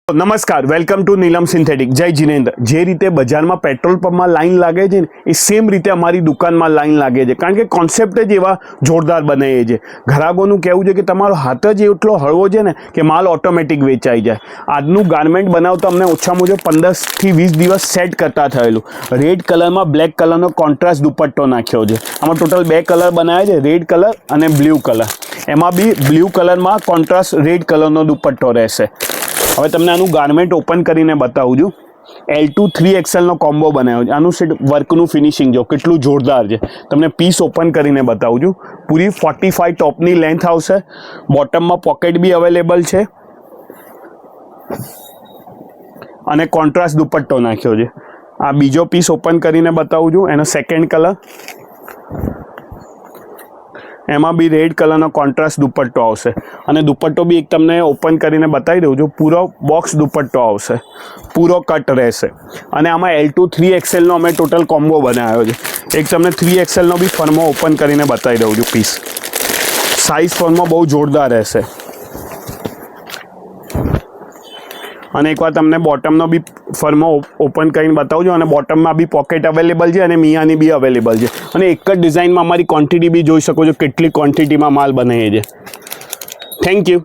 નમસ્કાર, welcome to Neelam synthetic. જય જીનેન્દ્ર. જે રીતે બજારમાં પેટ્રોલ પંપમાં લાઈન લાગે છે ને એ સેમ રીતે અમારી દુકાનમાં લાઈન લાગે છે, કારણ કે કોન્સેપ્ટ જ એવા જોરદાર બનાવીએ છે. ગ્રાહકોનું કહેવું છે કે તમારો હાથ જ એટલો હળવો છે ને કે માલ ઓટોમેટિક વેચાઈ જાય. આજનું ગાર્મેન્ટ બનાવતા અમને ઓછામાં ઓછો 15 થી 20 દિવસ સેટ કરતા થયેલું. રેડ કલરમાં બ્લેક કલરનો કોન્ટ્રાસ્ટ દુપટ્ટો નાખ્યો છે. આમાં ટોટલ 2 કલર બનાવ્યા છે, રેડ કલર અને બ્લુ કલર. એમાં બી બ્લુ કલરમાં કોન્ટ્રાસ્ટ રેડ કલરનો દુપટ્ટો રહેશે. હવે તમને આનું ગાર્મેન્ટ ઓપન કરીને બતાવું છું. L2 3XL કોમ્બો બનાવ્યો છે. આનું સેટ વર્કનું ફિનિશિંગ જો કેટલું જોરદાર છે. તમને પીસ ઓપન કરીને બતાવું છું. પૂરી 45 ટોપની લેન્થ આવશે. બોટમમાં પોકેટ બી અવેલેબલ છે અને કોન્ટ્રાસ્ટ દુપટ્ટો નાખ્યો છે. આ બીજો પીસ ઓપન કરીને બતાવું છું. એનો સેકન્ડ કલર, એમાં બી રેડ કલરનો કોન્ટ્રાસ્ટ દુપટ્ટો આવશે અને દુપટ્ટો બી એક તમને ઓપન કરીને બતાવી દઉં છું. પૂરો બોક્સ દુપટ્ટો આવશે, પૂરો કટ રહેશે. અને આમાં L2 3XL અમે ટોટલ કોમ્બો બનાવ્યો છે. એક તમને 3XL બી ફર્મો ઓપન કરીને બતાવી દઉં છું પીસ. સાઇઝ ફર્મમાં બહુ જોરદાર રહેશે. અને એકવાર તમને બોટમનો બી ફર્મો ઓપન કરીને બતાવું છું. અને બોટમમાં બી પોકેટ અવેલેબલ છે અને મિયાની બી અવેલેબલ છે. અને એક જ ડિઝાઇનમાં અમારી ક્વોન્ટિટી બી જોઈ શકો છો, કેટલી ક્વોન્ટિટીમાં માલ બને છે. Thank you.